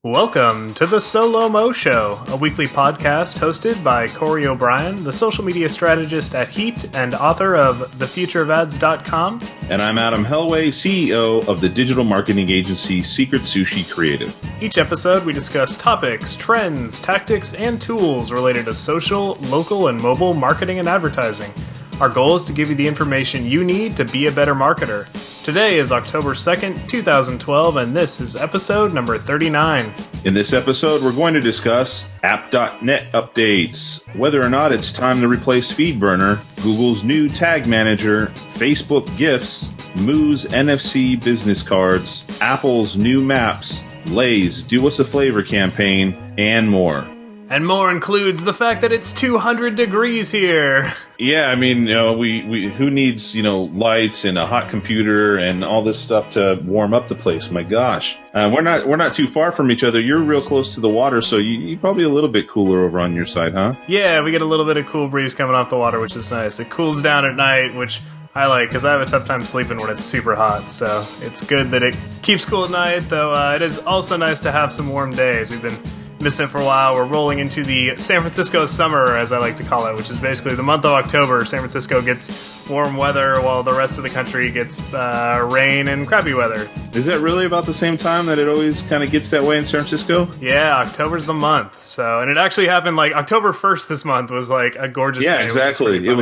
Welcome to the Solo Mo Show, a weekly podcast hosted by Corey O'Brien, the social media strategist at Heat and author of thefutureofads.com. And I'm Adam Helway, CEO of the digital marketing agency Secret Sushi Creative. Each episode, we discuss topics, trends, tactics, and tools related to social, local, and mobile marketing and advertising. Our goal is to give you the information you need to be a better marketer. Today is October 2nd, 2012, and this is episode number 39. In this episode, we're going to discuss app.net updates, whether or not it's time to replace Feedburner, Google's new tag manager, Facebook GIFs, Moo's NFC business cards, Apple's new maps, Lay's Do Us a Flavor campaign, and more. And more includes the fact that it's 200 degrees here. Yeah, I mean, we who needs, lights and a hot computer and all this stuff to warm up the place? My gosh. We're not too far from each other. You're real close to the water, so you're probably a little bit cooler over on your side, huh? Yeah, we get a little bit of cool breeze coming off the water, which is nice. It cools down at night, which I like, because I have a tough time sleeping when it's super hot, so it's good that it keeps cool at night, though it is also nice to have some warm days. We've been missing it for a while. We're rolling into the San Francisco summer, as I like to call it, which is basically the month of October. San Francisco gets warm weather while the rest of the country gets rain and crappy weather. Is that really about the same time that it always kind of gets that way in San Francisco? Yeah, October's the month. So, and it actually happened like October 1st this month was like a gorgeous day. Yeah, exactly. It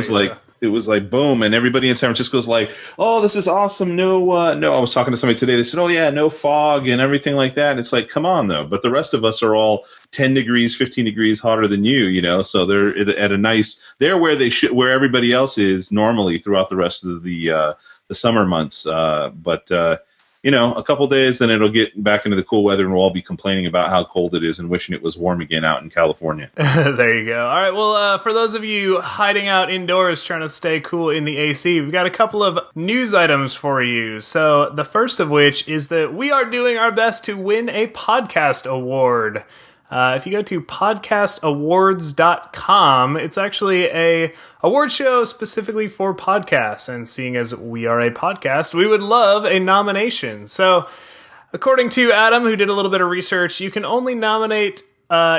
was like boom, and everybody in San Francisco was like, "Oh, this is awesome!" No. I was talking to somebody today. They said, "Oh yeah, no fog and everything like that." It's like, come on though. But the rest of us are all 10 degrees, 15 degrees hotter than you. So they're at a nice. They're where they should, where everybody else is normally throughout the rest of the summer months. A couple days, then it'll get back into the cool weather, and we'll all be complaining about how cold it is and wishing it was warm again out in California. There you go. All right, well, for those of you hiding out indoors trying to stay cool in the AC, we've got a couple of news items for you. So the first of which is that we are doing our best to win a podcast award. If you go to podcastawards.com, it's actually a award show specifically for podcasts. And seeing as we are a podcast, we would love a nomination. So according to Adam, who did a little bit of research, you can only nominate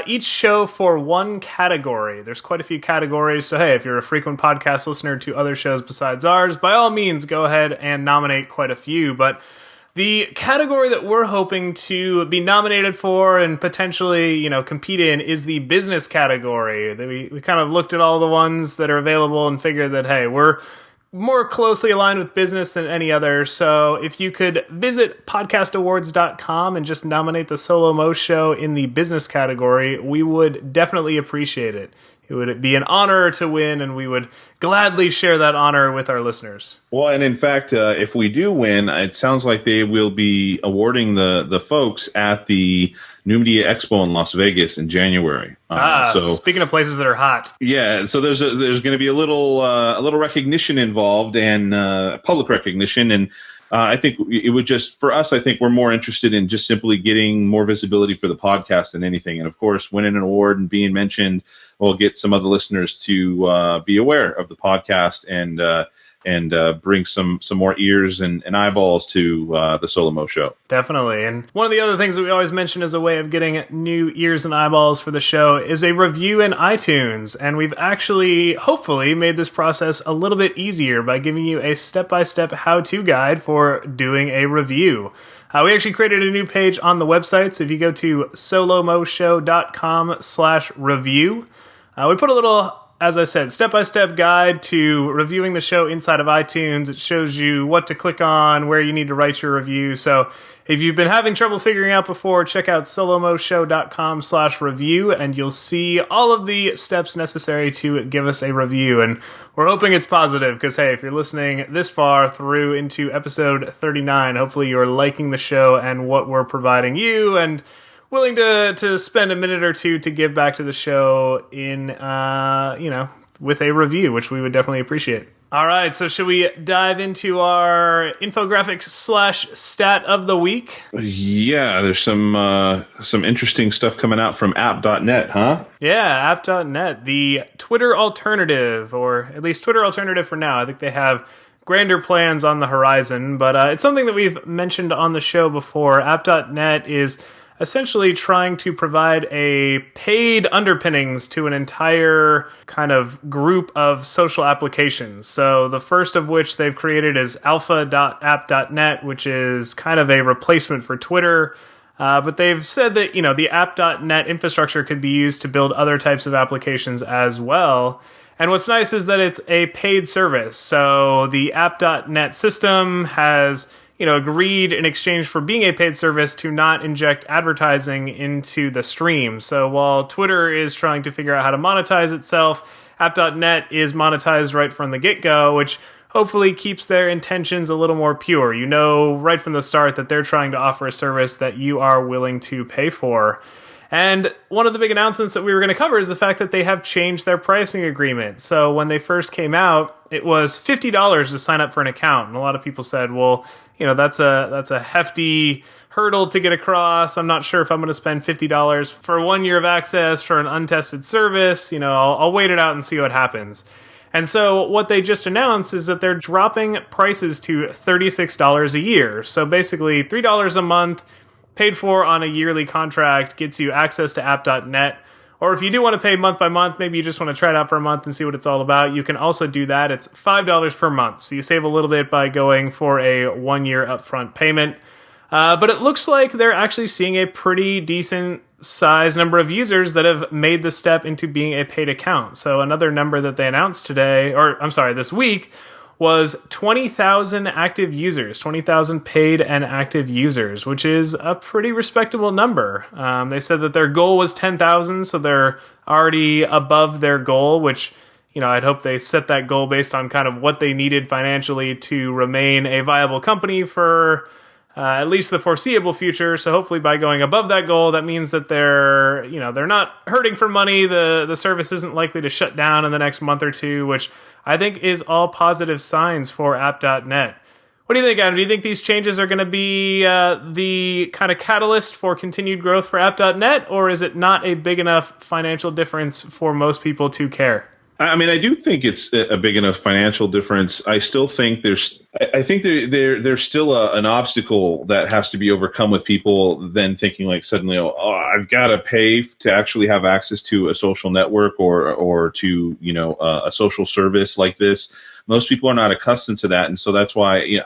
each show for one category. There's quite a few categories. So, hey, if you're a frequent podcast listener to other shows besides ours, by all means, go ahead and nominate quite a few. But the category that we're hoping to be nominated for and potentially, compete in is the business category. We kind of looked at all the ones that are available and figured that, hey, we're more closely aligned with business than any other. So if you could visit podcastawards.com and just nominate the Solo Mo Show in the business category, we would definitely appreciate it. It would be an honor to win, and we would gladly share that honor with our listeners. Well, and in fact, if we do win, it sounds like they will be awarding the folks at the New Media Expo in Las Vegas in January. So speaking of places that are hot, yeah. So there's going to be a little recognition involved and public recognition, and I think it would just, for us, I think we're more interested in just simply getting more visibility for the podcast than anything. And of course, winning an award and being mentioned will get some other listeners to be aware of the podcast and bring some more ears and eyeballs to the Solo Mo Show. Definitely. And one of the other things that we always mention as a way of getting new ears and eyeballs for the show is a review in iTunes. And we've actually, hopefully, made this process a little bit easier by giving you a step-by-step how-to guide for doing a review. We actually created a new page on the website, so if you go to solomoshow.com/review, we put a little, as I said, step-by-step guide to reviewing the show inside of iTunes. It shows you what to click on, where you need to write your review. So if you've been having trouble figuring out before, check out solomoshow.com/review, and you'll see all of the steps necessary to give us a review. And we're hoping it's positive, because, hey, if you're listening this far through into episode 39, hopefully you're liking the show and what we're providing you, and willing to spend a minute or two to give back to the show in, with a review, which we would definitely appreciate. All right, so should we dive into our infographics/stat of the week? Yeah, there's some interesting stuff coming out from app.net, huh? Yeah, app.net, the Twitter alternative, or at least Twitter alternative for now. I think they have grander plans on the horizon, but it's something that we've mentioned on the show before. App.net is essentially trying to provide a paid underpinnings to an entire kind of group of social applications. So the first of which they've created is alpha.app.net, which is kind of a replacement for Twitter. But they've said that, the app.net infrastructure could be used to build other types of applications as well. And what's nice is that it's a paid service. So the app.net system has, agreed in exchange for being a paid service to not inject advertising into the stream. So while Twitter is trying to figure out how to monetize itself, app.net is monetized right from the get-go, which hopefully keeps their intentions a little more pure. You know right from the start that they're trying to offer a service that you are willing to pay for. And one of the big announcements that we were going to cover is the fact that they have changed their pricing agreement. So when they first came out, it was $50 to sign up for an account. And a lot of people said, well, that's a hefty hurdle to get across. I'm not sure if I'm going to spend $50 for 1 year of access for an untested service. I'll wait it out and see what happens. And so what they just announced is that they're dropping prices to $36 a year. So basically $3 a month paid for on a yearly contract gets you access to app.net. Or if you do want to pay month by month, maybe you just want to try it out for a month and see what it's all about, you can also do that. It's $5 per month. So you save a little bit by going for a 1 year upfront payment. But it looks like they're actually seeing a pretty decent size number of users that have made the step into being a paid account. So another number that they announced this week, was 20,000 active users, 20,000 paid and active users, which is a pretty respectable number. They said that their goal was 10,000, so they're already above their goal, which, I'd hope they set that goal based on kind of what they needed financially to remain a viable company for at least the foreseeable future. So hopefully by going above that goal, that means that they're not hurting for money. The service isn't likely to shut down in the next month or two, which I think is all positive signs for app.net. What do you think, Adam? Do you think these changes are going to be the kind of catalyst for continued growth for app.net, or is it not a big enough financial difference for most people to care? I mean, I do think it's a big enough financial difference. I still think there's still an obstacle that has to be overcome with people then thinking like suddenly, I've got to pay to actually have access to a social network or to, a social service like this. Most people are not accustomed to that. And so that's why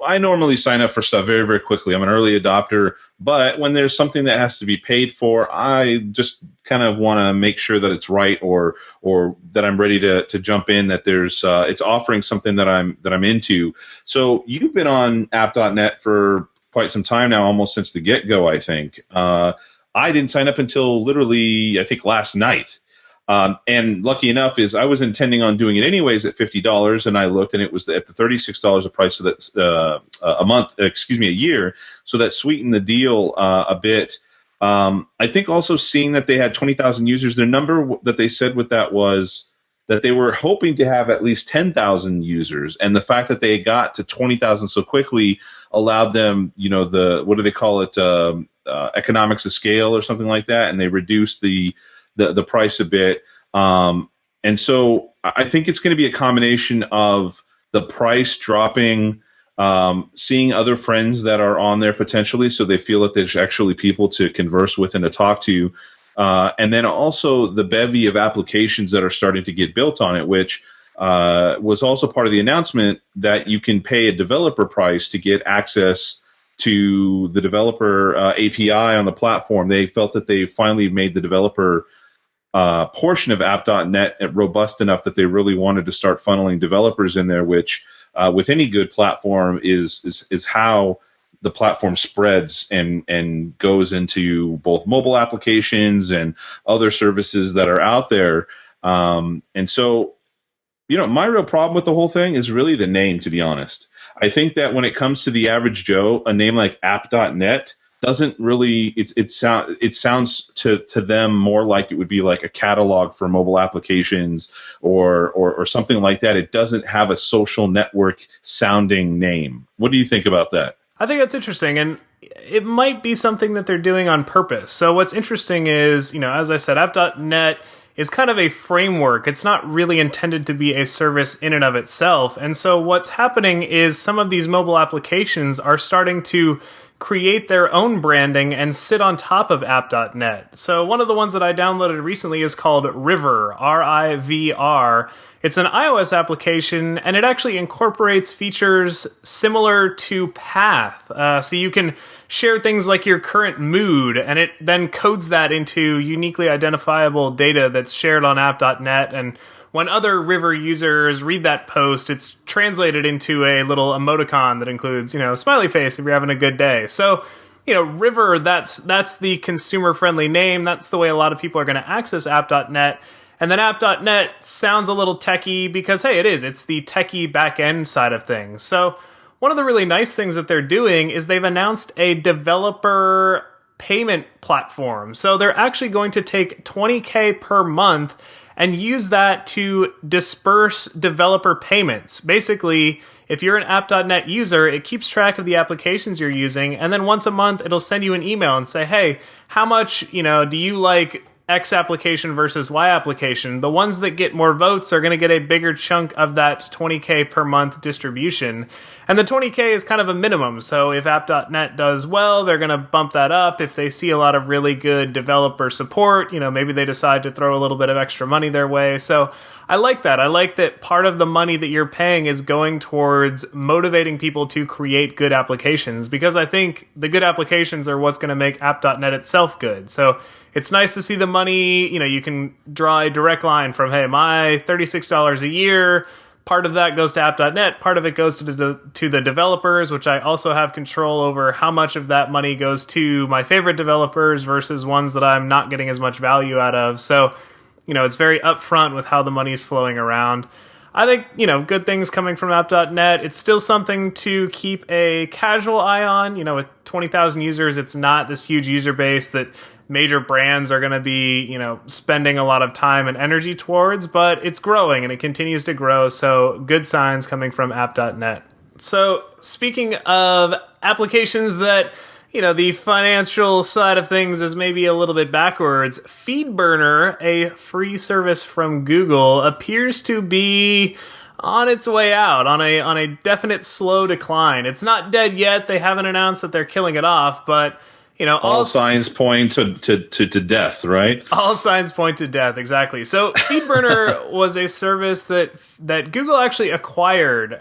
I normally sign up for stuff very, very quickly. I'm an early adopter, but when there's something that has to be paid for, I just kind of want to make sure that it's right or that I'm ready to jump in, that there's it's offering something that I'm into. So you've been on app.net for quite some time now, almost since the get-go, I think. I didn't sign up until literally, I think, last night. And lucky enough is I was intending on doing it anyways at $50, and I looked and it was at the $36 a price, so that's a year. So that sweetened the deal a bit. I think also seeing that they had 20,000 users, their number that they said with that was that they were hoping to have at least 10,000 users, and the fact that they got to 20,000 so quickly allowed them, what do they call it, economics of scale or something like that, and they reduced the price a bit. And so I think it's going to be a combination of the price dropping, seeing other friends that are on there potentially, so they feel that there's actually people to converse with and to talk to. And then also the bevy of applications that are starting to get built on it, which was also part of the announcement that you can pay a developer price to get access to the developer API on the platform. They felt that they finally made the developer portion of app.net robust enough that they really wanted to start funneling developers in there, which with any good platform is how the platform spreads and goes into both mobile applications and other services that are out there. And so, my real problem with the whole thing is really the name, to be honest. I think that when it comes to the average Joe, a name like app.net doesn't really, it sounds to them more like it would be like a catalog for mobile applications or something like that. It doesn't have a social network sounding name. What do you think about that? I think that's interesting, and it might be something that they're doing on purpose. So what's interesting is, as I said, app.net is kind of a framework. It's not really intended to be a service in and of itself. And so what's happening is some of these mobile applications are starting to create their own branding and sit on top of app.net. So one of the ones that I downloaded recently is called River, R-I-V-R. It's an iOS application, and it actually incorporates features similar to Path. So you can share things like your current mood, and it then codes that into uniquely identifiable data that's shared on app.net. And when other River users read that post, it's translated into a little emoticon that includes, smiley face if you're having a good day. So, River, that's the consumer-friendly name. That's the way a lot of people are going to access app.net. And then app.net sounds a little techie because, hey, it's the techie back-end side of things. So one of the really nice things that they're doing is they've announced a developer payment platform. So they're actually going to take $20K per month and use that to disperse developer payments. Basically, if you're an app.net user, it keeps track of the applications you're using, and then once a month, it'll send you an email and say, hey, how much, do you like X application versus Y application? The ones that get more votes are going to get a bigger chunk of that $20K per month distribution. And the $20K is kind of a minimum. So if app.net does well, they're going to bump that up. If they see a lot of really good developer support, maybe they decide to throw a little bit of extra money their way. So I like that. I like that part of the money that you're paying is going towards motivating people to create good applications, because I think the good applications are what's going to make app.net itself good. So it's nice to see the money, you can draw a direct line from, hey, my $36 a year, part of that goes to app.net, part of it goes to the developers, which I also have control over how much of that money goes to my favorite developers versus ones that I'm not getting as much value out of. So, it's very upfront with how the money is flowing around. I think, good things coming from app.net. It's still something to keep a casual eye on. With 20,000 users, it's not this huge user base that major brands are going to be, spending a lot of time and energy towards, but it's growing and it continues to grow. So good signs coming from app.net. So speaking of applications that, the financial side of things is maybe a little bit backwards, Feedburner, a free service from Google, appears to be on its way out, on a definite slow decline. It's not dead yet. They haven't announced that they're killing it off, but all signs point to death, right? All signs point to death, exactly. So Feedburner was a service that Google actually acquired,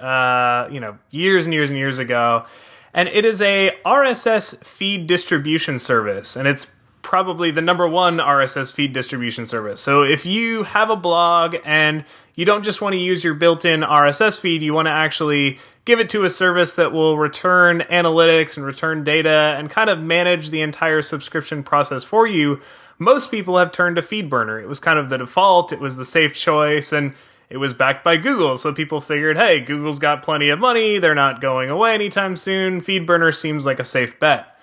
years and years and years ago. And it is a RSS feed distribution service, and it's probably the number one RSS feed distribution service. So if you have a blog and you don't just want to use your built-in RSS feed, you want to actually give it to a service that will return analytics and return data and kind of manage the entire subscription process for you, most people have turned to Feedburner. It was kind of the default, it was the safe choice, and it was backed by Google, so people figured, hey, Google's got plenty of money, they're not going away anytime soon, Feedburner seems like a safe bet.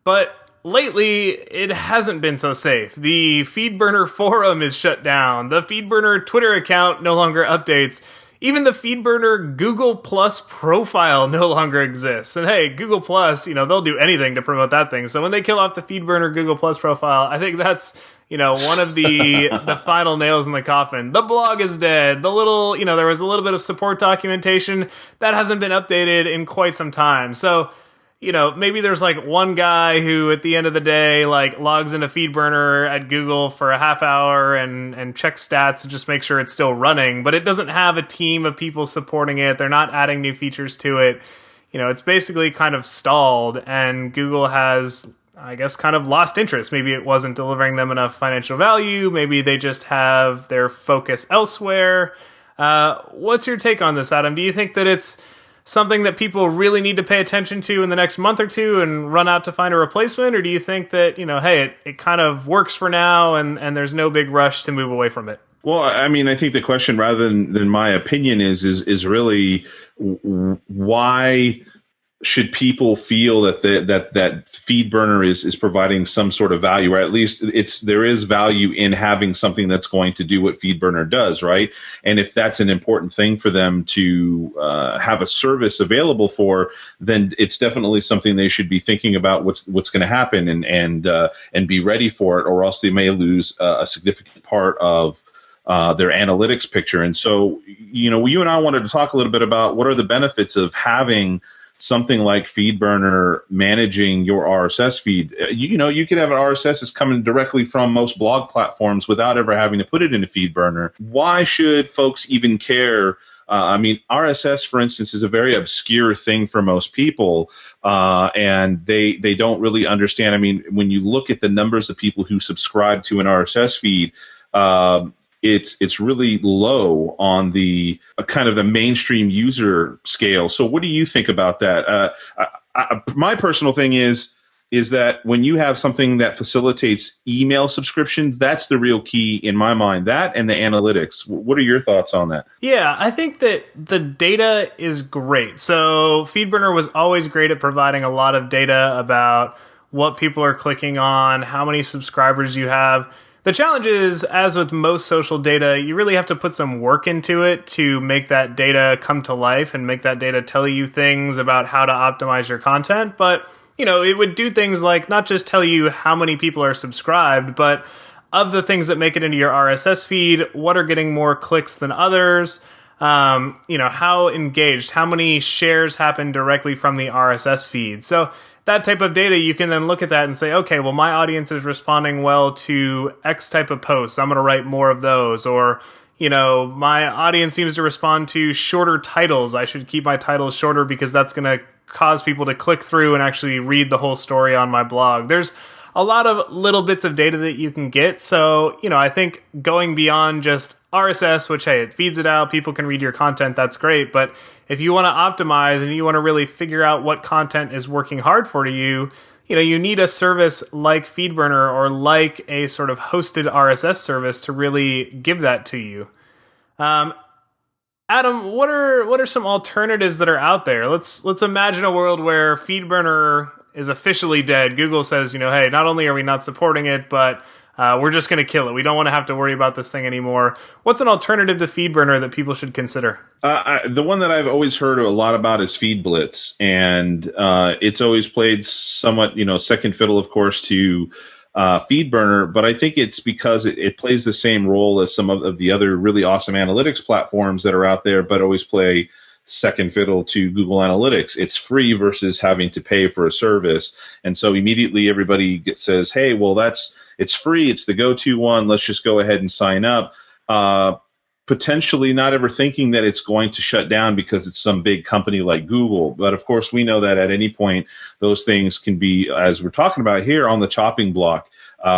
But lately, it hasn't been so safe. The Feedburner forum is shut down, the Feedburner Twitter account no longer updates, even the Feedburner Google Plus profile no longer exists. And hey, Google Plus, they'll do anything to promote that thing. So when they kill off the Feedburner Google Plus profile, I think that's one of the final nails in the coffin. The blog is dead. The little, there was a little bit of support documentation that hasn't been updated in quite some time. So, maybe there's like one guy who at the end of the day, logs into Feedburner at Google for a half hour and checks stats and just make sure it's still running, but it doesn't have a team of people supporting it. They're not adding new features to it. It's basically kind of stalled, and Google has, I guess, kind of lost interest. Maybe it wasn't delivering them enough financial value. Maybe they just have their focus elsewhere. What's your take on this, Adam? Do you think that it's something that people really need to pay attention to in the next month or two and run out to find a replacement? Or do you think that, hey, it kind of works for now and there's no big rush to move away from it? Well, I mean, I think the question, rather than my opinion, is really why should people feel that that Feedburner is providing some sort of value, or at least there is value in having something that's going to do what Feedburner does, right? And if that's an important thing for them to have a service available for, then it's definitely something they should be thinking about what's going to happen and be ready for it, or else they may lose a significant part of their analytics picture. And so, you and I wanted to talk a little bit about what are the benefits of having something like Feedburner managing your RSS feed. You could have an RSS that's coming directly from most blog platforms without ever having to put it into Feedburner. Why should folks even care? RSS, for instance, is a very obscure thing for most people, and they don't really understand. I mean, when you look at the numbers of people who subscribe to an RSS feed, it's really low on the kind of the mainstream user scale. So, what do you think about that? My personal thing is that when you have something that facilitates email subscriptions, that's the real key in my mind. That and the analytics. What are your thoughts on that? Yeah, I think that the data is great. So Feedburner was always great at providing a lot of data about what people are clicking on, how many subscribers you have. The challenge is, as with most social data, you really have to put some work into it to make that data come to life and make that data tell you things about how to optimize your content. But it would do things like not just tell you how many people are subscribed, but of the things that make it into your RSS feed, what are getting more clicks than others? How engaged, how many shares happen directly from the RSS feed. So that type of data, you can then look at that and say, okay, well, my audience is responding well to X type of posts. I'm going to write more of those. Or, my audience seems to respond to shorter titles. I should keep my titles shorter because that's going to cause people to click through and actually read the whole story on my blog. There's a lot of little bits of data that you can get. So, I think going beyond just RSS, which, hey, it feeds it out, people can read your content, that's great. But if you want to optimize and you want to really figure out what content is working hard for you, you need a service like Feedburner or like a sort of hosted RSS service to really give that to you. Adam, what are some alternatives that are out there? Let's imagine a world where Feedburner is officially dead. Google says, hey, not only are we not supporting it, but we're just going to kill it. We don't want to have to worry about this thing anymore. What's an alternative to Feedburner that people should consider? The one that I've always heard a lot about is FeedBlitz, and it's always played somewhat, second fiddle, of course, to Feedburner, but I think it's because it plays the same role as some of the other really awesome analytics platforms that are out there, but always play second fiddle to Google Analytics. It's free versus having to pay for a service. And so immediately everybody says, hey, well, it's free. It's the go-to one. Let's just go ahead and sign up. Potentially not ever thinking that it's going to shut down because it's some big company like Google. But of course, we know that at any point, those things can be, as we're talking about here, on the chopping block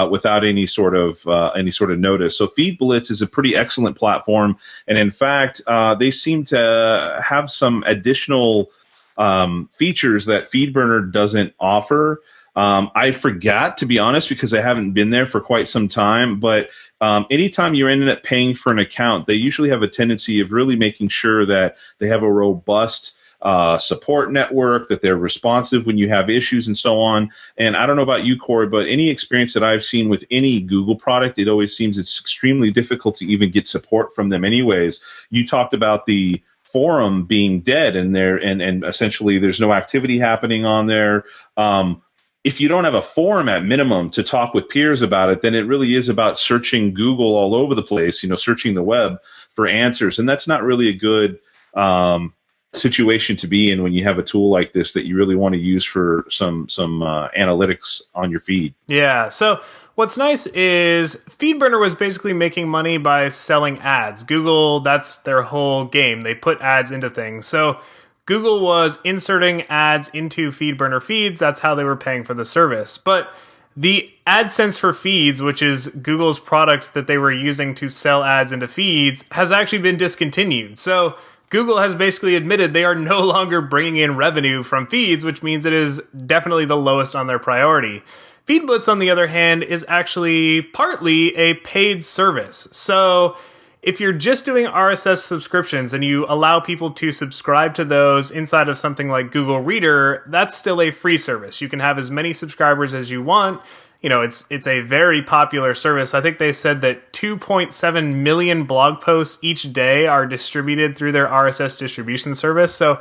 without any sort of notice. So FeedBlitz is a pretty excellent platform. And in fact, they seem to have some additional features that Feedburner doesn't offer. I forgot, to be honest, because I haven't been there for quite some time. But anytime you end up paying for an account, they usually have a tendency of really making sure that they have a robust support network, that they're responsive when you have issues and so on. And I don't know about you, Corey, but any experience that I've seen with any Google product, it always seems it's extremely difficult to even get support from them anyways. You talked about the forum being dead and essentially there's no activity happening on there. If you don't have a forum at minimum to talk with peers about it, then it really is about searching Google all over the place, searching the web for answers. And that's not really a good situation to be in when you have a tool like this that you really want to use for some analytics on your feed. Yeah. So what's nice is Feedburner was basically making money by selling ads. Google, that's their whole game. They put ads into things. So Google was inserting ads into Feedburner feeds. That's how they were paying for the service. But the AdSense for Feeds, which is Google's product that they were using to sell ads into feeds, has actually been discontinued. So Google has basically admitted they are no longer bringing in revenue from feeds, which means it is definitely the lowest on their priority. FeedBlitz, on the other hand, is actually partly a paid service. So if you're just doing RSS subscriptions and you allow people to subscribe to those inside of something like Google Reader, that's still a free service. You can have as many subscribers as you want. It's a very popular service. I think they said that 2.7 million blog posts each day are distributed through their RSS distribution service. So,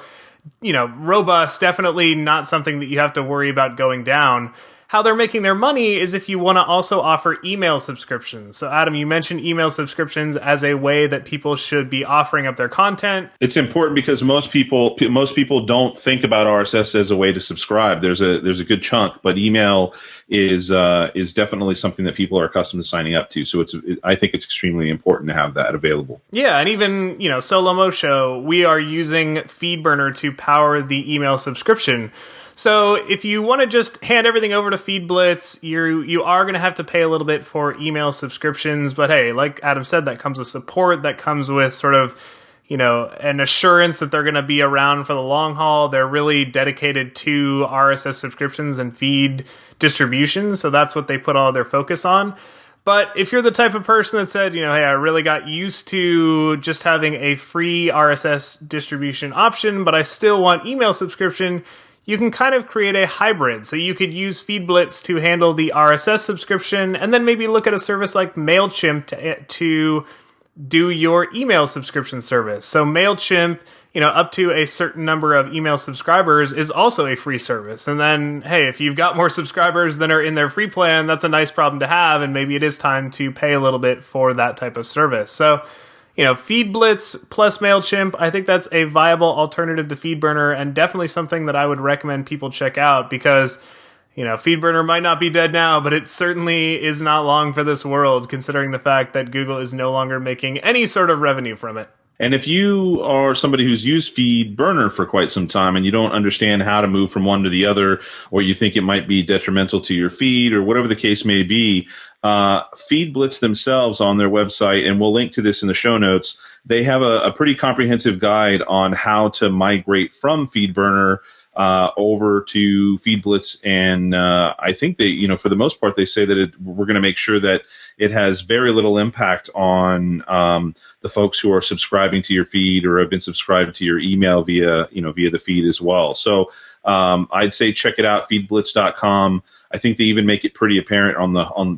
robust, definitely not something that you have to worry about going down. how they're making their money is if you want to also offer email subscriptions. So Adam, you mentioned email subscriptions as a way that people should be offering up their content. It's important because most people don't think about RSS as a way to subscribe. There's a good chunk, but email is definitely something that people are accustomed to signing up to. So I think it's extremely important to have that available. Yeah, and even, Solo Mo Show, we are using Feedburner to power the email subscription. So if you want to just hand everything over to FeedBlitz, you are going to have to pay a little bit for email subscriptions. But hey, like Adam said, that comes with support. That comes with sort of, an assurance that they're going to be around for the long haul. They're really dedicated to RSS subscriptions and feed distribution. So that's what they put all their focus on. But if you're the type of person that said, hey, I really got used to just having a free RSS distribution option, but I still want email subscription, you can kind of create a hybrid. So you could use FeedBlitz to handle the RSS subscription, and then maybe look at a service like MailChimp to do your email subscription service. So MailChimp, up to a certain number of email subscribers is also a free service. And then, hey, if you've got more subscribers than are in their free plan, that's a nice problem to have, and maybe it is time to pay a little bit for that type of service. So, FeedBlitz plus MailChimp, I think that's a viable alternative to Feedburner, and definitely something that I would recommend people check out because, Feedburner might not be dead now, but it certainly is not long for this world, considering the fact that Google is no longer making any sort of revenue from it. And if you are somebody who's used Feedburner for quite some time and you don't understand how to move from one to the other, or you think it might be detrimental to your feed or whatever the case may be, FeedBlitz themselves on their website, and we'll link to this in the show notes, they have a pretty comprehensive guide on how to migrate from Feedburner over to FeedBlitz, and I think they, for the most part, they say that we're going to make sure that it has very little impact on the folks who are subscribing to your feed or have been subscribed to your email via the feed as well. So I'd say check it out, feedblitz.com. I think they even make it pretty apparent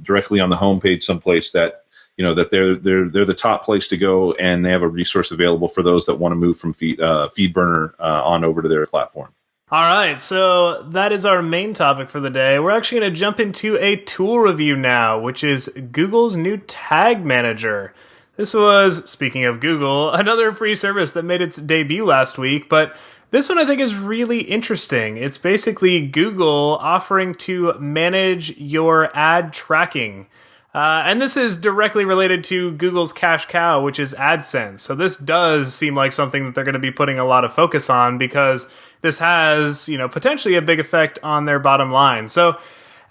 directly on the homepage someplace that that they're the top place to go, and they have a resource available for those that want to move from Feedburner on over to their platform. All right, so that is our main topic for the day. We're actually going to jump into a tool review now, which is Google's new Tag Manager. This was, speaking of Google, another free service that made its debut last week, but this one I think is really interesting. It's basically Google offering to manage your ad tracking. And this is directly related to Google's cash cow, which is AdSense. So this does seem like something that they're going to be putting a lot of focus on because this has, potentially a big effect on their bottom line. So,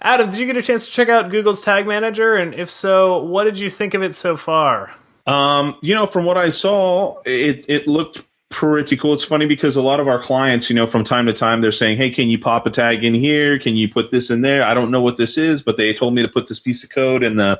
Adam, did you get a chance to check out Google's Tag Manager? And if so, what did you think of it so far? From what I saw, it looked pretty cool. It's funny because a lot of our clients, from time to time, they're saying, hey, can you pop a tag in here? Can you put this in there? I don't know what this is, but they told me to put this piece of code in the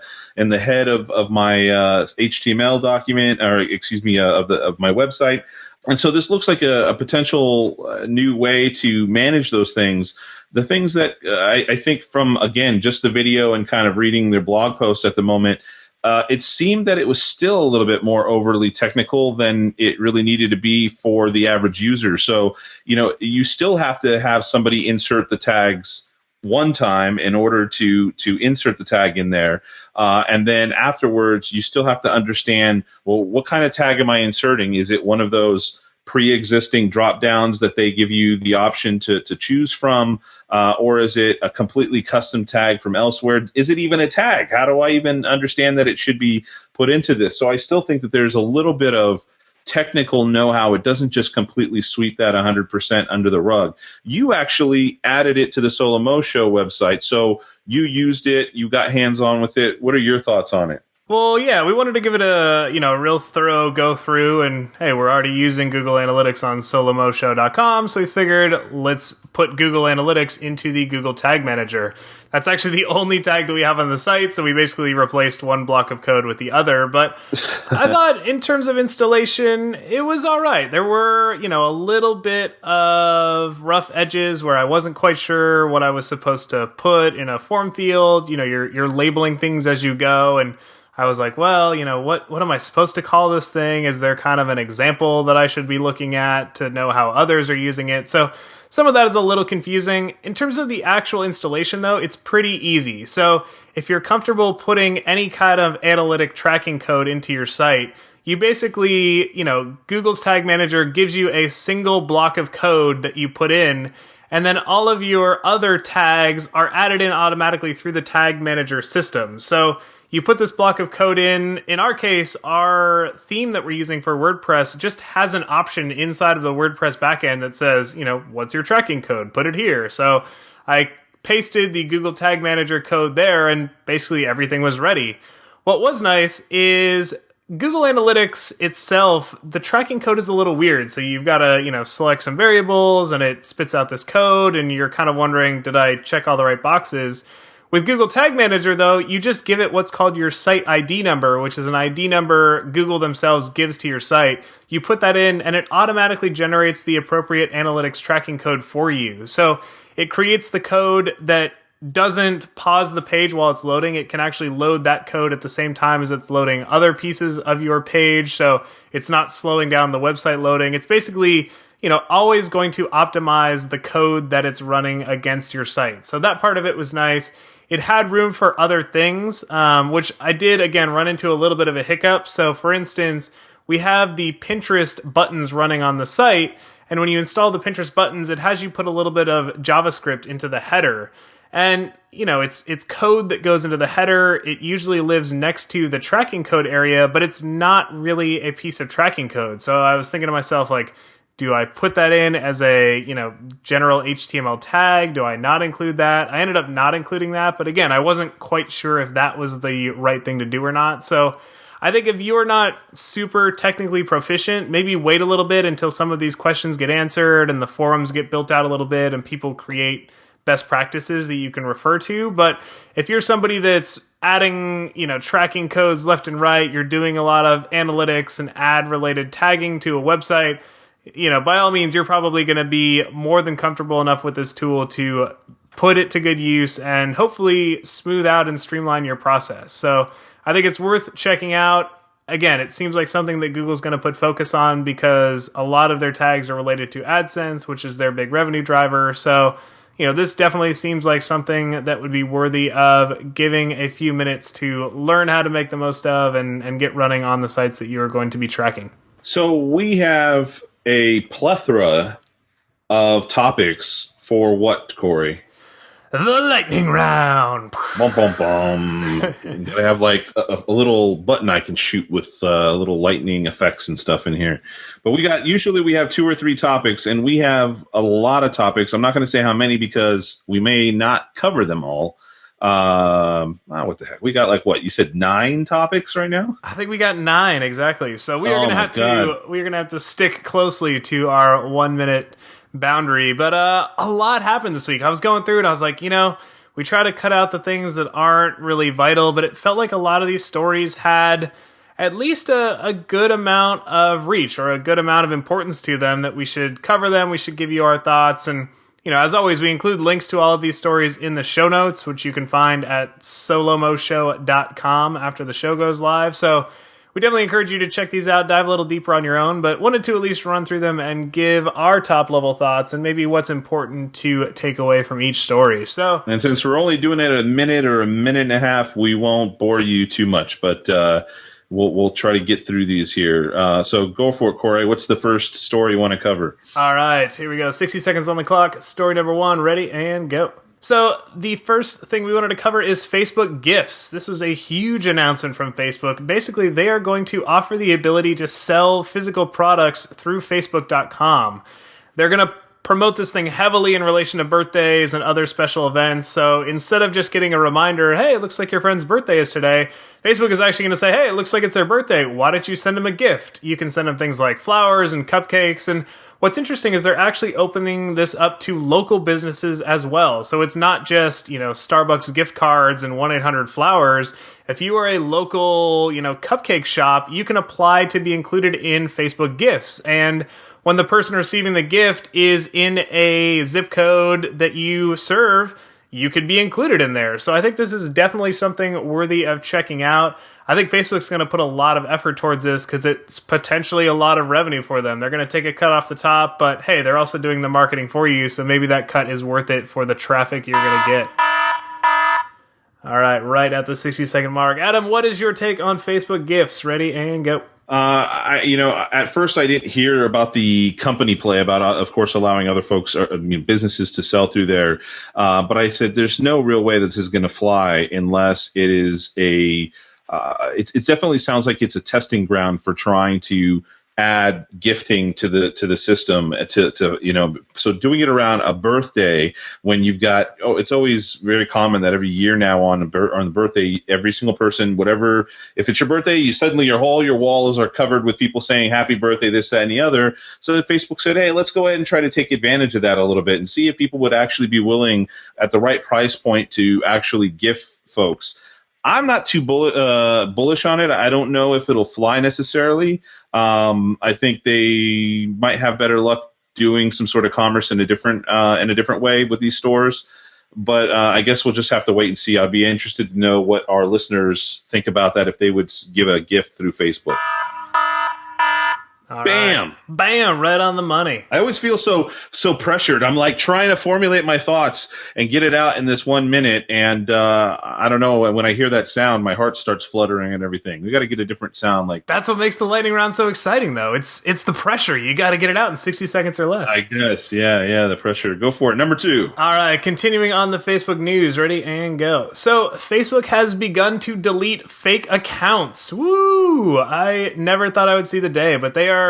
head of my HTML document, or of my website. And so this looks like a potential new way to manage those things. The things that I think from, again, just the video and kind of reading their blog post at the moment, it seemed that it was still a little bit more overly technical than it really needed to be for the average user. So, you still have to have somebody insert the tags one time in order to insert the tag in there. And then afterwards, you still have to understand, well, what kind of tag am I inserting? Is it one of those pre-existing drop downs that they give you the option to choose from, or is it a completely custom tag from elsewhere? Is it even a tag? How do I even understand that it should be put into this? So I still think that there's a little bit of technical know-how. It doesn't just completely sweep that 100% under the rug. You actually added it to the Solo Mo Show website, so you used it, you got hands-on with it. What are your thoughts on it? Well, yeah, we wanted to give it a real thorough go through, and hey, we're already using Google Analytics on solomoshow.com, so we figured let's put Google Analytics into the Google Tag Manager. That's actually the only tag that we have on the site, so we basically replaced one block of code with the other. But I thought in terms of installation, it was all right. There were, a little bit of rough edges where I wasn't quite sure what I was supposed to put in a form field. You're labeling things as you go, and I was like, well, what am I supposed to call this thing? Is there kind of an example that I should be looking at to know how others are using it? So some of that is a little confusing. In terms of the actual installation, though, it's pretty easy. So if you're comfortable putting any kind of analytic tracking code into your site, you basically, Google's Tag Manager gives you a single block of code that you put in, and then all of your other tags are added in automatically through the Tag Manager system. So you put this block of code in our case, our theme that we're using for WordPress just has an option inside of the WordPress backend that says, what's your tracking code? Put it here. So I pasted the Google Tag Manager code there, and basically everything was ready. What was nice is Google Analytics itself, the tracking code is a little weird. So you've got to, select some variables and it spits out this code and you're kind of wondering, did I check all the right boxes? With Google Tag Manager, though, you just give it what's called your site ID number, which is an ID number Google themselves gives to your site. You put that in and it automatically generates the appropriate analytics tracking code for you. So it creates the code that doesn't pause the page while it's loading. It can actually load that code at the same time as it's loading other pieces of your page. So it's not slowing down the website loading. It's basically, always going to optimize the code that it's running against your site. So that part of it was nice. It had room for other things, which I did, again, run into a little bit of a hiccup. So for instance, we have the Pinterest buttons running on the site. And when you install the Pinterest buttons, it has you put a little bit of JavaScript into the header. And, it's code that goes into the header. It usually lives next to the tracking code area, but it's not really a piece of tracking code. So I was thinking to myself, do I put that in as a, general HTML tag? Do I not include that? I ended up not including that. But again, I wasn't quite sure if that was the right thing to do or not. So I think if you're not super technically proficient, maybe wait a little bit until some of these questions get answered and the forums get built out a little bit and people create best practices that you can refer to. But if you're somebody that's adding, tracking codes left and right, you're doing a lot of analytics and ad related tagging to a website, by all means, you're probably going to be more than comfortable enough with this tool to put it to good use and hopefully smooth out and streamline your process. So I think it's worth checking out. Again, it seems like something that Google's going to put focus on because a lot of their tags are related to AdSense, which is their big revenue driver. So this definitely seems like something that would be worthy of giving a few minutes to learn how to make the most of and get running on the sites that you are going to be tracking. So we have a plethora of topics for what, Corey? The lightning round. Bum, bum, bum. I have a little button I can shoot with little lightning effects and stuff in here. But usually we have 2 or 3 topics, and we have a lot of topics. I'm not going to say how many because we may not cover them all. What the heck? We got you said 9 topics right now? I think we got 9 exactly. So we are going to have to stick closely to our 1 minute boundary. But a lot happened this week. I was going through it. I was like, we try to cut out the things that aren't really vital, but it felt like a lot of these stories had at least a good amount of reach or a good amount of importance to them that we should cover them. We should give you our thoughts. And, as always, we include links to all of these stories in the show notes, which you can find at solomoshow.com after the show goes live. So we definitely encourage you to check these out, dive a little deeper on your own, but wanted to at least run through them and give our top level thoughts and maybe what's important to take away from each story. And since we're only doing it a minute or a minute and a half, we won't bore you too much, but we'll try to get through these here. So go for it, Corey. What's the first story you want to cover? All right, here we go. 60 seconds on the clock. Story number 1, ready and go. So the first thing we wanted to cover is Facebook Gifts. This was a huge announcement from Facebook. Basically, they are going to offer the ability to sell physical products through Facebook.com. They're going to promote this thing heavily in relation to birthdays and other special events. So instead of just getting a reminder, hey, it looks like your friend's birthday is today, Facebook is actually going to say, hey, it looks like it's their birthday. Why don't you send them a gift? You can send them things like flowers and cupcakes. And what's interesting is they're actually opening this up to local businesses as well. So it's not just, Starbucks gift cards and 1-800-Flowers. If you are a local, cupcake shop, you can apply to be included in Facebook Gifts. And when the person receiving the gift is in a zip code that you serve, you could be included in there. So I think this is definitely something worthy of checking out. I think Facebook's going to put a lot of effort towards this because it's potentially a lot of revenue for them. They're going to take a cut off the top, but hey, they're also doing the marketing for you, so maybe that cut is worth it for the traffic you're going to get. All right at the 60-second mark. Adam, what is your take on Facebook gifts? Ready and go. At first I didn't hear about the company play about, of course, allowing other folks, businesses to sell through there. But I said, there's no real way that this is going to fly unless it is it definitely sounds like it's a testing ground for trying to add gifting to the system so doing it around a birthday when you've got it's always very common that every year now on the birthday, every single person, whatever, if it's your birthday, you suddenly your walls are covered with people saying happy birthday, this, that, and the other. So that Facebook said, hey, let's go ahead and try to take advantage of that a little bit and see if people would actually be willing at the right price point to actually gift folks. I'm not too bullish on it. I don't know if it'll fly necessarily. I think they might have better luck doing some sort of commerce in a different way with these stores. But I guess we'll just have to wait and see. I'd be interested to know what our listeners think about that if they would give a gift through Facebook. All Bam! Right. Bam! Right on the money. I always feel so pressured. I'm like trying to formulate my thoughts and get it out in this 1 minute. And I don't know, when I hear that sound, my heart starts fluttering and everything. We got to get a different sound. Like that's what makes the lightning round so exciting, though. It's the pressure. You got to get it out in 60 seconds or less. I guess. Yeah, the pressure. Go for it. Number 2. All right, continuing on the Facebook news. Ready and go. So Facebook has begun to delete fake accounts. Woo! I never thought I would see the day, but they are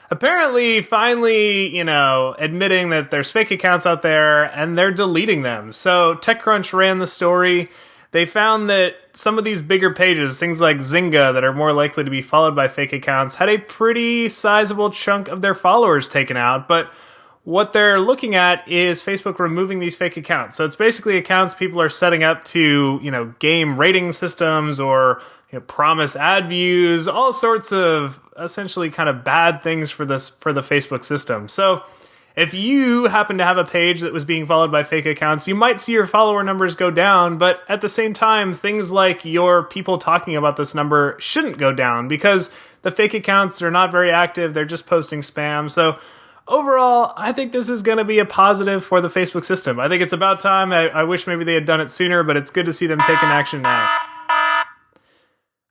apparently finally, admitting that there's fake accounts out there and they're deleting them. So TechCrunch ran the story. They found that some of these bigger pages, things like Zynga, that are more likely to be followed by fake accounts, had a pretty sizable chunk of their followers taken out. But what they're looking at is Facebook removing these fake accounts. So it's basically accounts people are setting up to, game rating systems or promise ad views, all sorts of essentially kind of bad things for the Facebook system. So if you happen to have a page that was being followed by fake accounts, you might see your follower numbers go down, but at the same time, things like your people talking about this number shouldn't go down because the fake accounts are not very active. They're just posting spam. So overall, I think this is going to be a positive for the Facebook system. I think it's about time. I wish maybe they had done it sooner, but it's good to see them taking action now.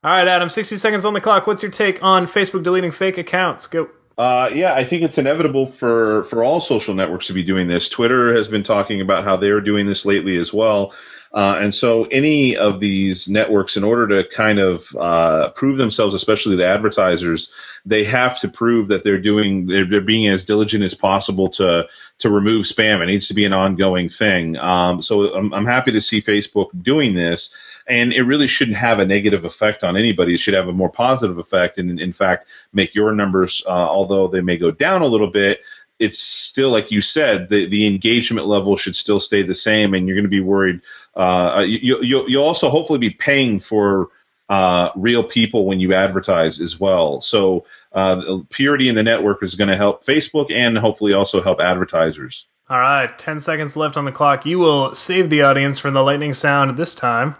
All right, Adam, 60 seconds on the clock. What's your take on Facebook deleting fake accounts? Go. I think it's inevitable for all social networks to be doing this. Twitter has been talking about how they're doing this lately as well. And so any of these networks, in order to kind of prove themselves, especially the advertisers, they have to prove that they're being as diligent as possible to remove spam. It needs to be an ongoing thing. So I'm happy to see Facebook doing this. And it really shouldn't have a negative effect on anybody. It should have a more positive effect and, in fact, make your numbers, although they may go down a little bit, it's still, like you said, the engagement level should still stay the same, and you're going to be worried. You'll also hopefully be paying for real people when you advertise as well. So purity in the network is going to help Facebook and hopefully also help advertisers. All right, 10 seconds left on the clock. You will save the audience from the lightning sound this time.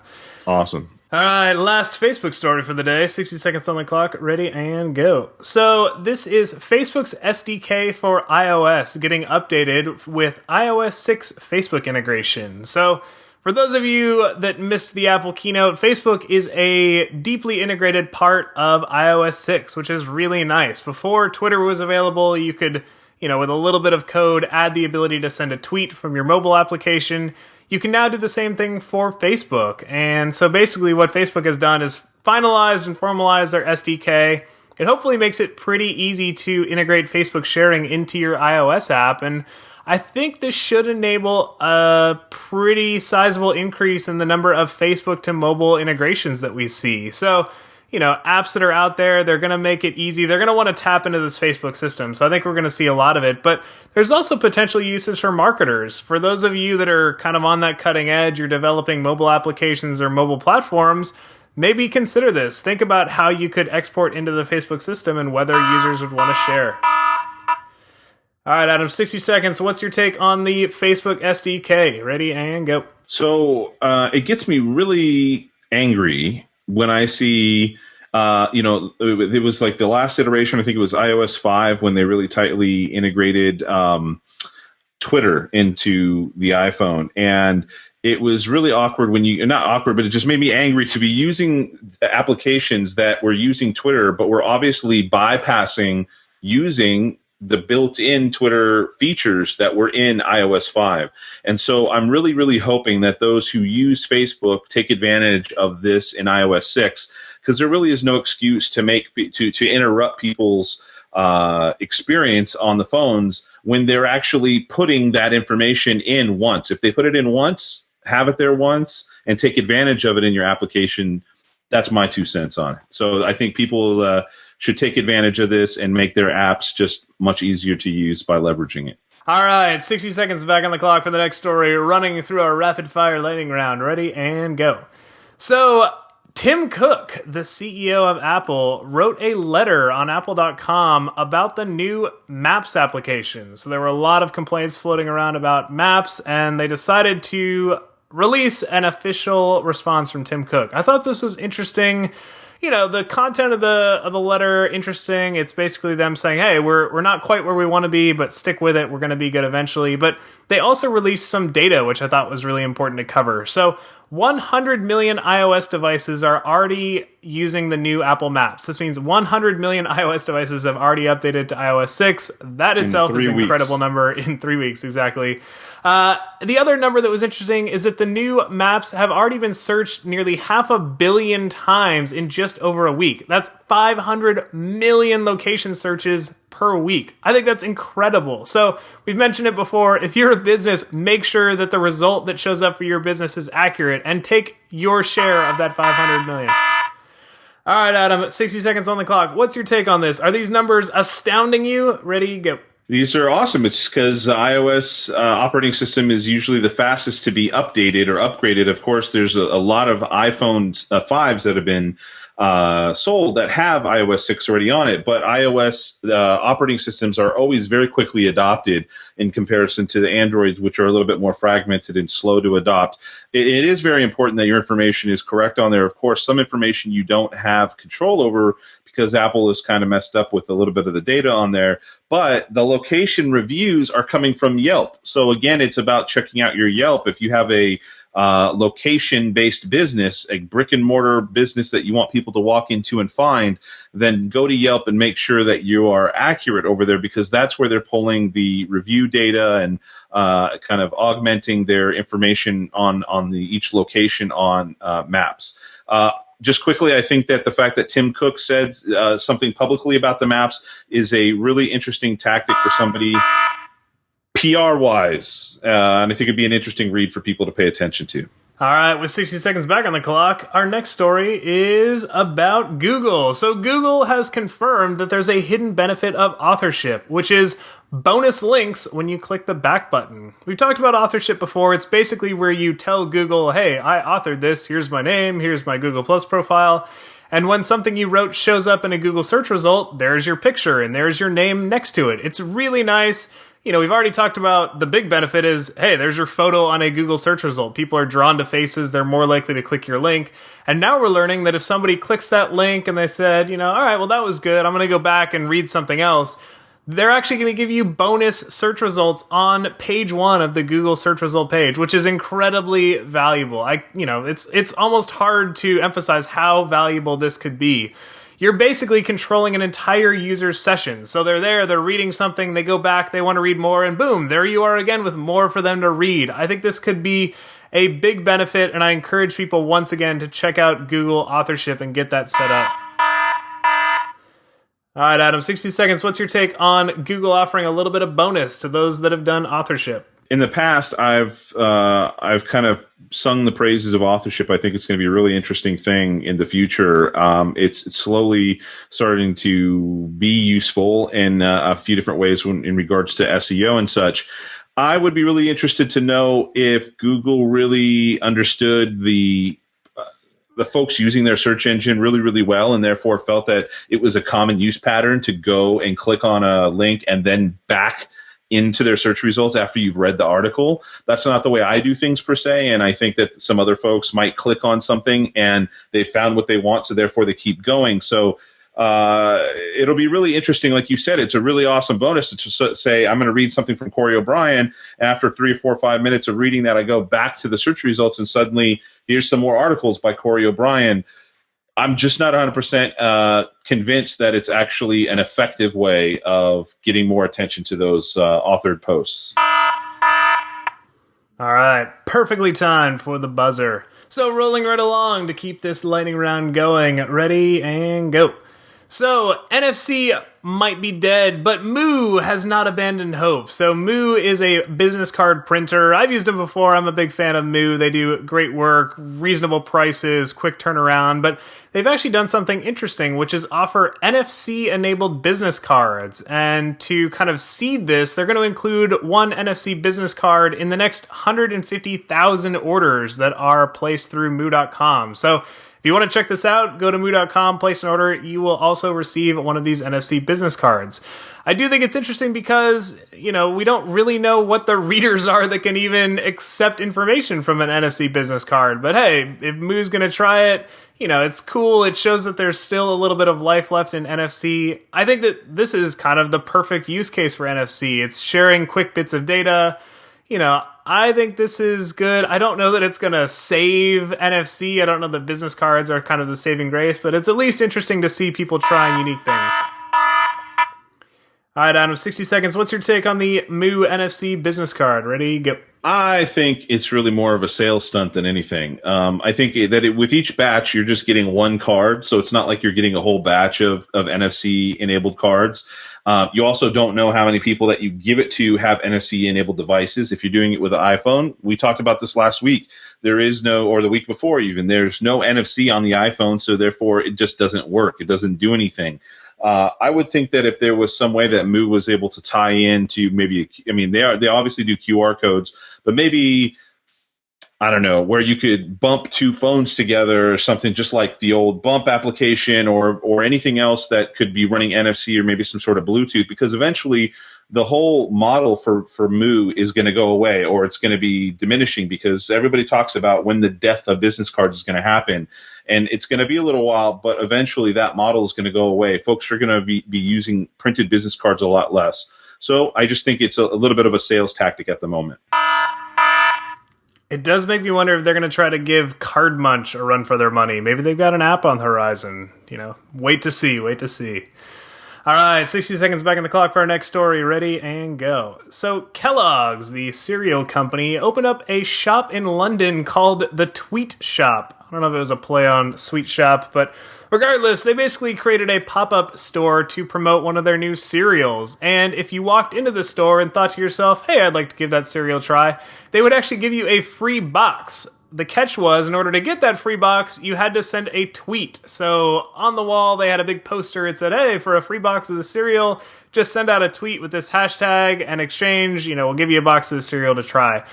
Awesome. All right, last Facebook story for the day. 60 seconds on the clock. Ready and go. So this is Facebook's SDK for iOS getting updated with iOS 6 Facebook integration. So for those of you that missed the Apple keynote, Facebook is a deeply integrated part of iOS 6, which is really nice. Before Twitter was available, you could, with a little bit of code, add the ability to send a tweet from your mobile application. You can now do the same thing for Facebook. And so basically what Facebook has done is finalized and formalized their SDK. It hopefully makes it pretty easy to integrate Facebook sharing into your iOS app. And I think this should enable a pretty sizable increase in the number of Facebook to mobile integrations that we see. So, apps that are out there, they're going to make it easy. They're going to want to tap into this Facebook system. So I think we're going to see a lot of it. But there's also potential uses for marketers. For those of you that are kind of on that cutting edge, you're developing mobile applications or mobile platforms, maybe consider this. Think about how you could export into the Facebook system and whether users would want to share. All right, Adam, 60 seconds. What's your take on the Facebook SDK? Ready and go. So it gets me really angry when I see, it was like the last iteration. I think it was iOS 5 when they really tightly integrated Twitter into the iPhone. And it was really awkward when not awkward, but it just made me angry to be using applications that were using Twitter, but were obviously bypassing using the built-in Twitter features that were in iOS 5. And so I'm really, really hoping that those who use Facebook take advantage of this in iOS 6, because there really is no excuse to interrupt people's experience on the phones when they're actually putting that information in once. If they put it in once, have it there once, and take advantage of it in your application, that's my 2 cents on it. So I think people should take advantage of this and make their apps just much easier to use by leveraging it. All right, 60 seconds back on the clock for the next story, running through our rapid-fire lightning round. Ready, and go. So, Tim Cook, the CEO of Apple, wrote a letter on Apple.com about the new Maps application. So there were a lot of complaints floating around about Maps, and they decided to release an official response from Tim Cook. I thought this was interesting. You know, the content of the letter, interesting. It's basically them saying, hey, we're not quite where we want to be, but stick with it. We're going to be good eventually. But they also released some data, which I thought was really important to cover. So 100 million iOS devices are already using the new Apple Maps. This means 100 million iOS devices have already updated to iOS 6. That itself is an incredible number in 3 weeks, exactly. The other number that was interesting is that the new maps have already been searched nearly 500 million times in just over a week. That's 500 million location searches per week. I think that's incredible. So we've mentioned it before. If you're a business, make sure that the result that shows up for your business is accurate and take your share of that 500 million. All right, Adam, 60 seconds on the clock. What's your take on this? Are these numbers astounding you? Ready, go. These are awesome. It's because the iOS operating system is usually the fastest to be updated or upgraded. Of course, there's a lot of iPhone 5s that have been sold that have iOS 6 already on it, but iOS operating systems are always very quickly adopted in comparison to the Androids, which are a little bit more fragmented and slow to adopt. It is very important that your information is correct on there. Of course, some information you don't have control over because Apple is kind of messed up with a little bit of the data on there, but the location reviews are coming from Yelp. So again, it's about checking out your Yelp. If you have a location-based business, a brick-and-mortar business that you want people to walk into and find, then go to Yelp and make sure that you are accurate over there, because that's where they're pulling the review data and kind of augmenting their information on each location on Maps. Just quickly, I think that the fact that Tim Cook said something publicly about the maps is a really interesting tactic for somebody PR-wise, and I think it'd be an interesting read for people to pay attention to. All right, with 60 seconds back on the clock, our next story is about Google. So Google has confirmed that there's a hidden benefit of authorship, which is bonus links when you click the back button. We've talked about authorship before. It's basically where you tell Google, hey, I authored this. Here's my name. Here's my Google Plus profile. And when something you wrote shows up in a Google search result, there's your picture and there's your name next to it. It's really nice. You know, we've already talked about the big benefit is, hey, there's your photo on a Google search result. People are drawn to faces. They're more likely to click your link. And now we're learning that if somebody clicks that link and they said, you know, all right, well, that was good. I'm going to go back and read something else. They're actually going to give you bonus search results on page 1 of the Google search result page, which is incredibly valuable. It's almost hard to emphasize how valuable this could be. You're basically controlling an entire user's session. So they're there, they're reading something, they go back, they want to read more, and boom, there you are again with more for them to read. I think this could be a big benefit, and I encourage people once again to check out Google authorship and get that set up. All right, Adam, 60 seconds. What's your take on Google offering a little bit of bonus to those that have done authorship? In the past, I've kind of sung the praises of authorship. I think it's going to be a really interesting thing in the future. It's slowly starting to be useful in a few different ways in regards to SEO and such. I would be really interested to know if Google really understood the folks using their search engine really, really well, and therefore felt that it was a common use pattern to go and click on a link and then back into their search results after you've read the article. That's not the way I do things per se, and I think that some other folks might click on something and they found what they want, so therefore they keep going. So it'll be really interesting. Like you said, it's a really awesome bonus to say, I'm going to read something from Corey O'Brien. After 3 or 4 or 5 minutes of reading that, I go back to the search results and suddenly here's some more articles by Corey O'Brien. I'm just not 100% convinced that it's actually an effective way of getting more attention to those authored posts. All right, perfectly timed for the buzzer. So rolling right along to keep this lightning round going. Ready and go. So, NFC might be dead, but Moo has not abandoned hope. So, Moo is a business card printer. I've used them before. I'm a big fan of Moo. They do great work, reasonable prices, quick turnaround, but they've actually done something interesting, which is offer NFC-enabled business cards. And to kind of seed this, they're going to include one NFC business card in the next 150,000 orders that are placed through Moo.com. So, if you want to check this out, go to Moo.com, place an order. You will also receive one of these NFC business cards. I do think it's interesting because, we don't really know what the readers are that can even accept information from an NFC business card. But hey, if Moo's going to try it, it's cool. It shows that there's still a little bit of life left in NFC. I think that this is kind of the perfect use case for NFC. It's sharing quick bits of data. I think this is good. I don't know that it's going to save NFC. I don't know that business cards are kind of the saving grace, but it's at least interesting to see people trying unique things. All right, Adam, 60 seconds. What's your take on the Moo NFC business card? Ready, go. I think it's really more of a sales stunt than anything. I think that with each batch, you're just getting one card, so it's not like you're getting a whole batch of NFC-enabled cards. You also don't know how many people that you give it to have NFC-enabled devices. If you're doing it with an iPhone, we talked about this last week. There is no, or the week before even, there's no NFC on the iPhone, so therefore it just doesn't work. It doesn't do anything. I would think that if there was some way that Moo was able to tie in to maybe, they obviously do QR codes, but maybe, I don't know, where you could bump two phones together or something, just like the old bump application or anything else that could be running NFC or maybe some sort of Bluetooth, because eventually the whole model for Moo is going to go away, or it's going to be diminishing, because everybody talks about when the death of business cards is going to happen. And it's going to be a little while, but eventually that model is going to go away. Folks are going to be using printed business cards a lot less. So I just think it's a little bit of a sales tactic at the moment. It does make me wonder if they're going to try to give Card Munch a run for their money. Maybe they've got an app on the horizon. Wait to see. All right, 60 seconds back in the clock for our next story. Ready and go. So Kellogg's, the cereal company, opened up a shop in London called the Tweet Shop. I don't know if it was a play on Sweet Shop, but regardless, they basically created a pop-up store to promote one of their new cereals. And if you walked into the store and thought to yourself, hey, I'd like to give that cereal a try, they would actually give you a free box. The catch was, in order to get that free box, you had to send a tweet. So on the wall, they had a big poster. It said, hey, for a free box of the cereal, just send out a tweet with this hashtag and exchange, we'll give you a box of the cereal to try.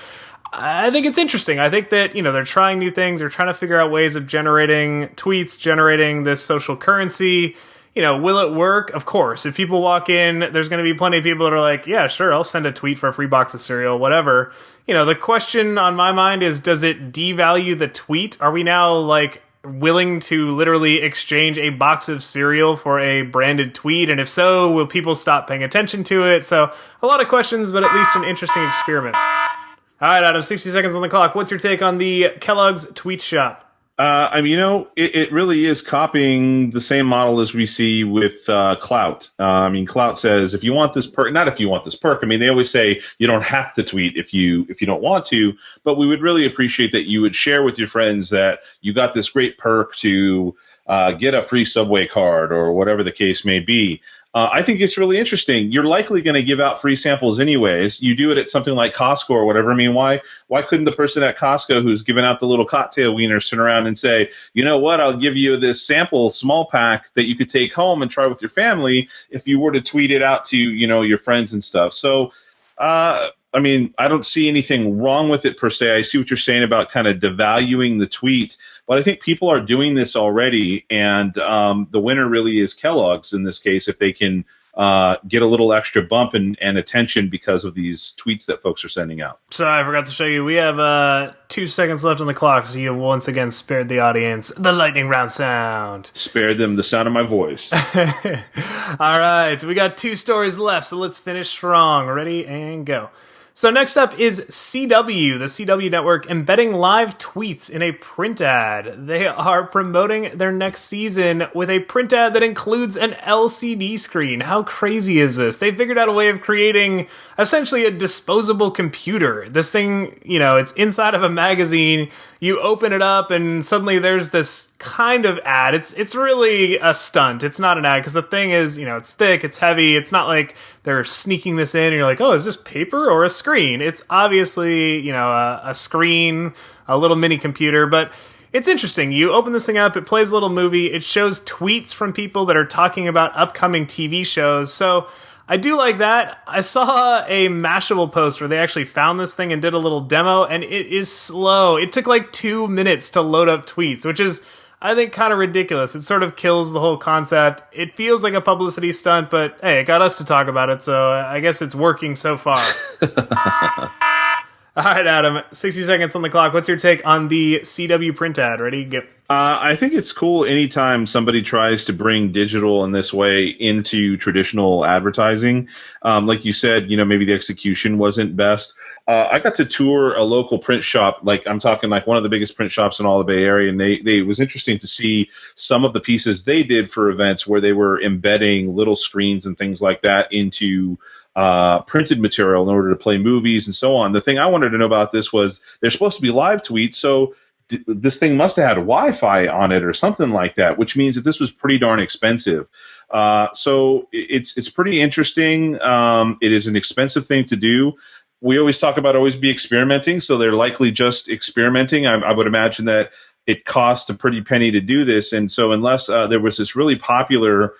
I think it's interesting. I think that, they're trying new things. They're trying to figure out ways of generating tweets, generating this social currency. Will it work? Of course. If people walk in, there's going to be plenty of people that are like, yeah, sure, I'll send a tweet for a free box of cereal, whatever. The question on my mind is, does it devalue the tweet? Are we now, willing to literally exchange a box of cereal for a branded tweet? And if so, will people stop paying attention to it? So, a lot of questions, but at least an interesting experiment. All right, Adam, 60 seconds on the clock. What's your take on the Kellogg's Tweet Shop? It really is copying the same model as we see with Clout. Clout says, if you want this perk, not if you want this perk. They always say you don't have to tweet if you don't want to, but we would really appreciate that you would share with your friends that you got this great perk to get a free Subway card or whatever the case may be. I think it's really interesting. You're likely going to give out free samples anyways. You do it at something like Costco or whatever. Why couldn't the person at Costco who's giving out the little cocktail wieners turn around and say, you know what, I'll give you this sample small pack that you could take home and try with your family if you were to tweet it out to, your friends and stuff. So, I don't see anything wrong with it per se. I see what you're saying about kind of devaluing the tweet, but I think people are doing this already, and the winner really is Kellogg's in this case, if they can get a little extra bump and attention because of these tweets that folks are sending out. Sorry, I forgot to show you. We have 2 seconds left on the clock, so you have once again spared the audience the lightning round sound. Spared them the sound of my voice. All right, we got 2 stories left, so let's finish strong. Ready and go. So next up is CW, the CW network, embedding live tweets in a print ad. They are promoting their next season with a print ad that includes an LCD screen. How crazy is this? They figured out a way of creating essentially a disposable computer. This thing, it's inside of a magazine. You open it up and suddenly there's this kind of ad. It's really a stunt. It's not an ad because the thing is, it's thick, it's heavy. It's not like they're sneaking this in and you're like, oh, is this paper or a screen? It's obviously, a screen, a little mini computer, but it's interesting. You open this thing up, it plays a little movie, it shows tweets from people that are talking about upcoming TV shows. So I do like that. I saw a Mashable post where they actually found this thing and did a little demo, and it is slow. It took like 2 minutes to load up tweets, which is, I think, kind of ridiculous. It sort of kills the whole concept. It feels like a publicity stunt, but hey, it got us to talk about it, so I guess it's working so far. All right, Adam, 60 seconds on the clock. What's your take on the CW print ad? Ready? Go. I think it's cool anytime somebody tries to bring digital in this way into traditional advertising. Like you said, maybe the execution wasn't best. I got to tour a local print shop, like I'm talking like one of the biggest print shops in all the Bay Area, and it was interesting to see some of the pieces they did for events where they were embedding little screens and things like that into printed material in order to play movies and so on. The thing I wanted to know about this was they're supposed to be live tweets, so this thing must have had Wi-Fi on it or something like that, which means that this was pretty darn expensive. So it's pretty interesting. It is an expensive thing to do. We always talk about always be experimenting, so they're likely just experimenting. I would imagine that it cost a pretty penny to do this, and so unless there was this really popular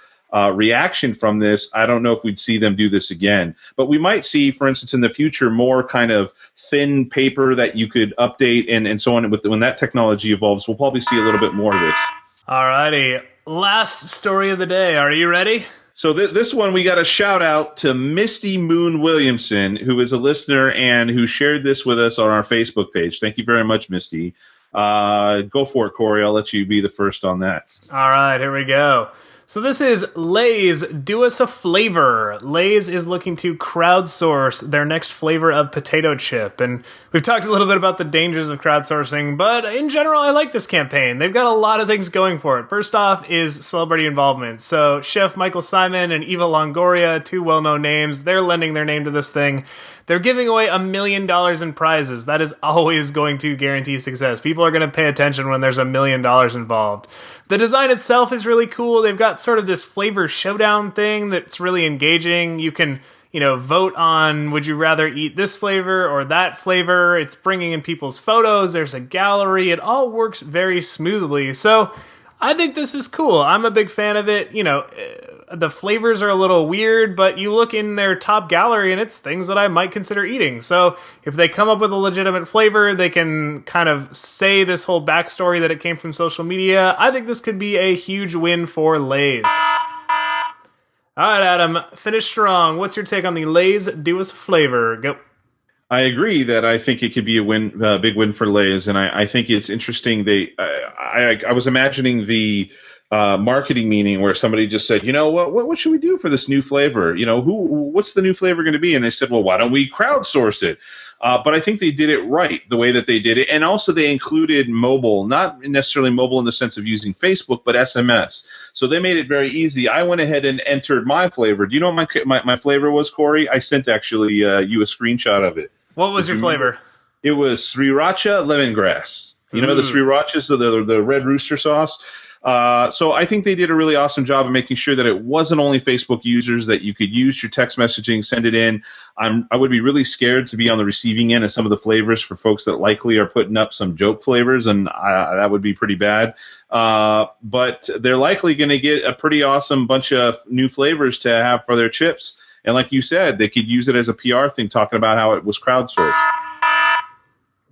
reaction from this, I don't know if we'd see them do this again. But we might see, for instance, in the future, more kind of thin paper that you could update and so on. When that technology evolves, we'll probably see a little bit more of this. All righty. Last story of the day. Are you ready? So this one, we got a shout out to Misty Moon Williamson, who is a listener and who shared this with us on our Facebook page. Thank you very much, Misty. Go for it, Corey. I'll let you be the first on that. All right, here we go. So this is Lay's Do Us a Flavor. Lay's is looking to crowdsource their next flavor of potato chip. And we've talked a little bit about the dangers of crowdsourcing, but in general, I like this campaign. They've got a lot of things going for it. First off is celebrity involvement. So Chef Michael Simon and Eva Longoria, 2 well-known names, they're lending their name to this thing. They're giving away $1 million in prizes. That is always going to guarantee success. People are going to pay attention when there's $1 million involved. The design itself is really cool. They've got sort of this flavor showdown thing that's really engaging. You can, vote on would you rather eat this flavor or that flavor. It's bringing in people's photos. There's a gallery. It all works very smoothly. So I think this is cool. I'm a big fan of it. The flavors are a little weird, but you look in their top gallery and it's things that I might consider eating. So if they come up with a legitimate flavor, they can kind of say this whole backstory that it came from social media. I think this could be a huge win for Lay's. All right, Adam, finish strong. What's your take on the Lay's Do Us Flavor? Go. I agree that I think it could be a big win for Lay's, and I think it's interesting. I was imagining the marketing meeting where somebody just said, what should we do for this new flavor? What's the new flavor going to be? And they said, well, why don't we crowdsource it? But I think they did it right, the way that they did it. And also they included mobile, not necessarily mobile in the sense of using Facebook, but SMS. So they made it very easy. I went ahead and entered my flavor. Do you know what my flavor was, Corey? I sent actually you a screenshot of it. What was your flavor? It was sriracha lemongrass. You know the srirachas, the red rooster sauce? So I think they did a really awesome job of making sure that it wasn't only Facebook users, that you could use your text messaging, send it in. I would be really scared to be on the receiving end of some of the flavors for folks that likely are putting up some joke flavors, and that would be pretty bad. But they're likely going to get a pretty awesome bunch of new flavors to have for their chips. And like you said, they could use it as a PR thing, talking about how it was crowdsourced.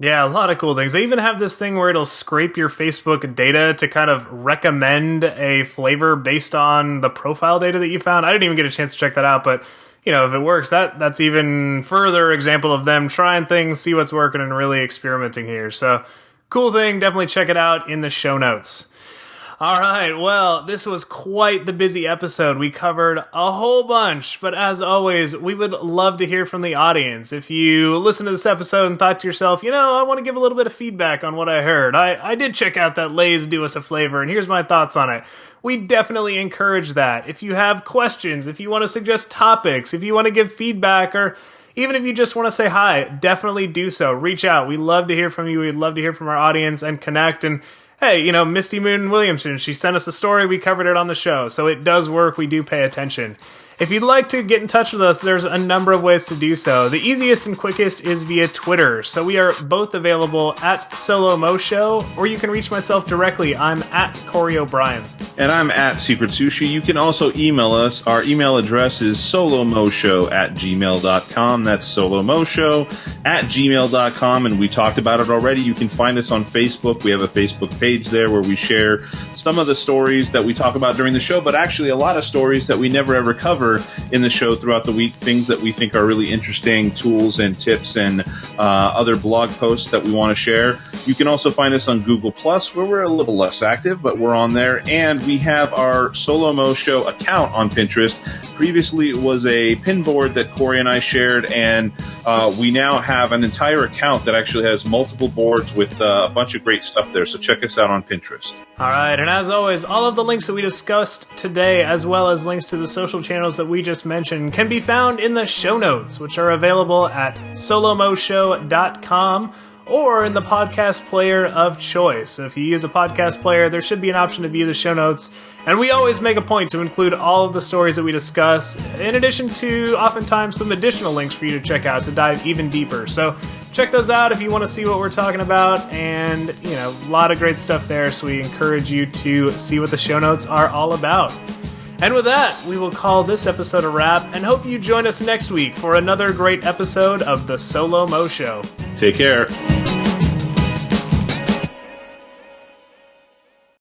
Yeah, a lot of cool things. They even have this thing where it'll scrape your Facebook data to kind of recommend a flavor based on the profile data that you found. I didn't even get a chance to check that out, but if it works, that's even further example of them trying things, see what's working, and really experimenting here. So, cool thing. Definitely check it out in the show notes. All right, well, this was quite the busy episode. We covered a whole bunch, but as always, we would love to hear from the audience. If you listened to this episode and thought to yourself, I want to give a little bit of feedback on what I heard. I did check out that Lay's Do Us a Flavor, and here's my thoughts on it. We definitely encourage that. If you have questions, if you want to suggest topics, if you want to give feedback, or even if you just want to say hi, definitely do so. Reach out. We love to hear from you. We'd love to hear from our audience and connect. And hey, Misty Moon Williamson, she sent us a story, we covered it on the show, so it does work, we do pay attention. If you'd like to get in touch with us, there's a number of ways to do so. The easiest and quickest is via Twitter, so we are both available at Solo Mo Show, or you can reach myself directly. I'm at Corey O'Brien. And I'm at Secret Sushi. You can also email us. Our email address is solomoshow@gmail.com. That's solomoshow@gmail.com, and we talked about it already. You can find us on Facebook. We have a Facebook page there where we share some of the stories that we talk about during the show, but actually a lot of stories that we never ever cover in the show throughout the week, things that we think are really interesting, tools and tips and other blog posts that we want to share. You can also find us on Google+, where we're a little less active, but we're on there. And we have our Solo Mo Show account on Pinterest. Previously, it was a pin board that Corey and I shared, and we now have an entire account that actually has multiple boards with a bunch of great stuff there. So check us out on Pinterest. All right, and as always, all of the links that we discussed today, as well as links to the social channels that we just mentioned, can be found in the show notes, which are available at solomoshow.com or in the podcast player of choice. So if you use a podcast player, there should be an option to view the show notes. And we always make a point to include all of the stories that we discuss, in addition to oftentimes some additional links for you to check out to dive even deeper. So check those out if you want to see what we're talking about, and a lot of great stuff there. So we encourage you to see what the show notes are all about. And with that, we will call this episode a wrap, and hope you join us next week for another great episode of the Solo Mo Show. Take care.